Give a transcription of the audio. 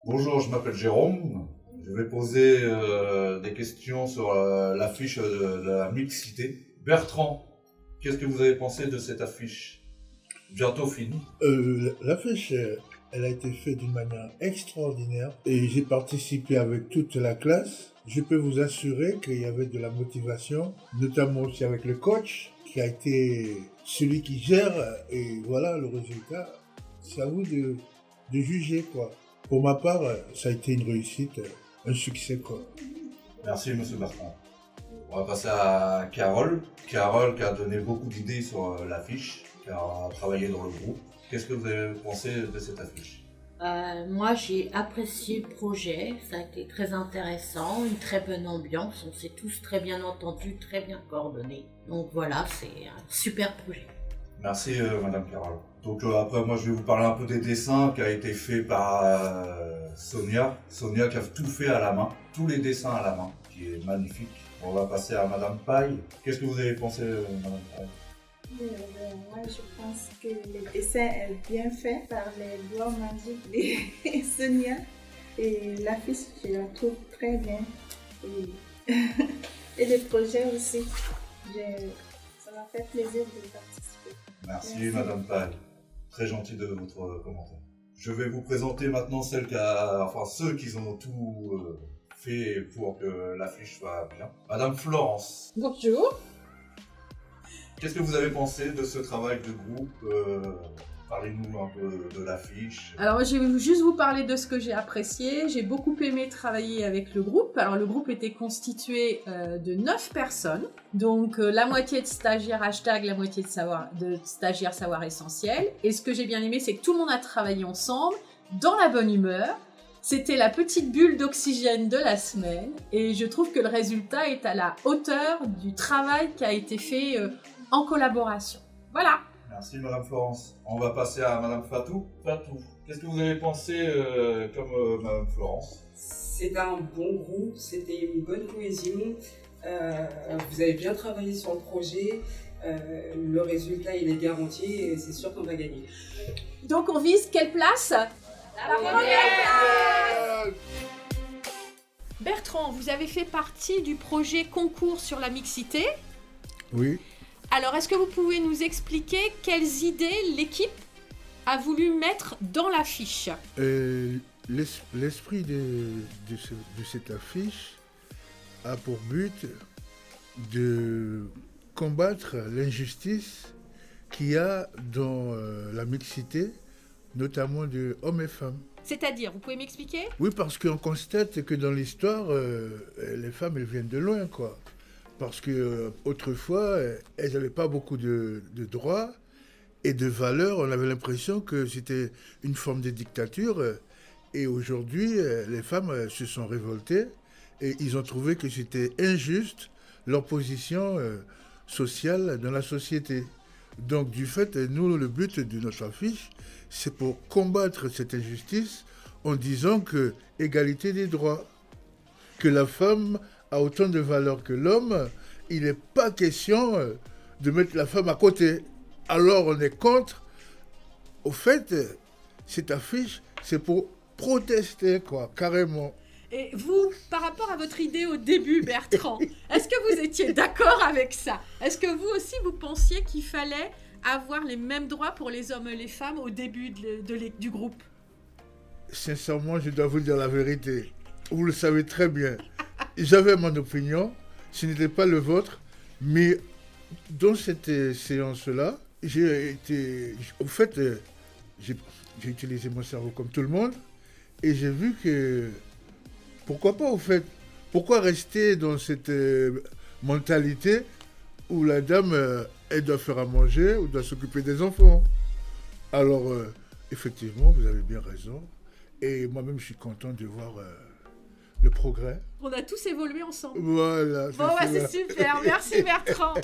Bonjour, je m'appelle Jérôme. Je vais poser des questions sur l'affiche de la mixité. Bertrand, qu'est-ce que vous avez pensé de cette affiche? Bientôt finie. L'affiche, elle a été faite d'une manière extraordinaire et j'ai participé avec toute la classe. Je peux vous assurer qu'il y avait de la motivation, notamment aussi avec le coach qui a été celui qui gère, et voilà le résultat. C'est à vous de juger, quoi. Pour ma part, ça a été une réussite, un succès, quoi. Merci monsieur Bertrand. On va passer à Carole. Carole qui a donné beaucoup d'idées sur l'affiche, qui a travaillé dans le groupe. Qu'est-ce que vous avez pensé de cette affiche? Moi, j'ai apprécié le projet, ça a été très intéressant, une très bonne ambiance, on s'est tous très bien entendus, très bien coordonnés. Donc voilà, c'est un super projet. Merci madame Carole. Donc après moi je vais vous parler un peu des dessins qui a été fait par Sonia. Sonia qui a tout fait à la main, tous les dessins à la main, qui est magnifique. On va passer à madame Paille. Qu'est-ce que vous avez pensé madame Paille? Moi, je pense que le dessin est bien fait par les doigts magiques de Sonia. Et l'affiche, je la trouve très bien. Et le projet aussi. Ça m'a fait plaisir de participer. Merci madame Paille. Très gentil de votre commentaire. Je vais vous présenter maintenant ceux qui ont tout fait pour que l'affiche soit bien. Madame Florence. Bonjour. Qu'est-ce que vous avez pensé de ce travail de groupe? Parlez-nous un peu de l'affiche. Alors je vais juste vous parler de ce que j'ai apprécié. J'ai beaucoup aimé travailler avec le groupe. Alors le groupe était constitué de 9 personnes. Donc la moitié de stagiaires hashtag, la moitié de stagiaires savoir essentiel. Et ce que j'ai bien aimé, c'est que tout le monde a travaillé ensemble, dans la bonne humeur. C'était la petite bulle d'oxygène de la semaine. Et je trouve que le résultat est à la hauteur du travail qui a été fait en collaboration. Voilà. Merci Madame Florence. On va passer à Madame Fatou. Fatou, qu'est-ce que vous avez pensé comme Madame Florence? C'était un bon groupe, c'était une bonne cohésion. Vous avez bien travaillé sur le projet. Le résultat, il est garanti et c'est sûr qu'on va gagner. Donc on vise quelle place? La première! Bertrand, vous avez fait partie du projet concours sur la mixité. Oui. Alors, est-ce que vous pouvez nous expliquer quelles idées l'équipe a voulu mettre dans l'affiche? L'esprit de cette affiche a pour but de combattre l'injustice qu'il y a dans la mixité, notamment de hommes et femmes. C'est-à-dire, vous pouvez m'expliquer? Oui, parce qu'on constate que dans l'histoire, les femmes, elles viennent de loin, quoi. Parce que autrefois, elles n'avaient pas beaucoup de droits et de valeurs. On avait l'impression que c'était une forme de dictature. Et aujourd'hui, les femmes se sont révoltées et ils ont trouvé que c'était injuste leur position sociale dans la société. Donc, du fait, nous, le but de notre affiche, c'est pour combattre cette injustice en disant que égalité des droits, que la femme a autant de valeur que l'homme, il n'est pas question de mettre la femme à côté. Alors on est contre. Au fait, cette affiche, c'est pour protester, quoi, carrément. Et vous, par rapport à votre idée au début, Bertrand, est-ce que vous étiez d'accord avec ça? Est-ce que vous aussi, vous pensiez qu'il fallait avoir les mêmes droits pour les hommes et les femmes au début du groupe? Sincèrement, je dois vous dire la vérité. Vous le savez très bien. J'avais mon opinion, ce n'était pas le vôtre, mais dans cette séance-là, j'ai utilisé mon cerveau comme tout le monde, et j'ai vu que, pourquoi pas au fait, pourquoi rester dans cette mentalité où la dame, elle doit faire à manger ou doit s'occuper des enfants. Alors, effectivement, vous avez bien raison, et moi-même je suis content de voir le progrès. On a tous évolué ensemble. Voilà. Bon, c'est super. Merci Bertrand.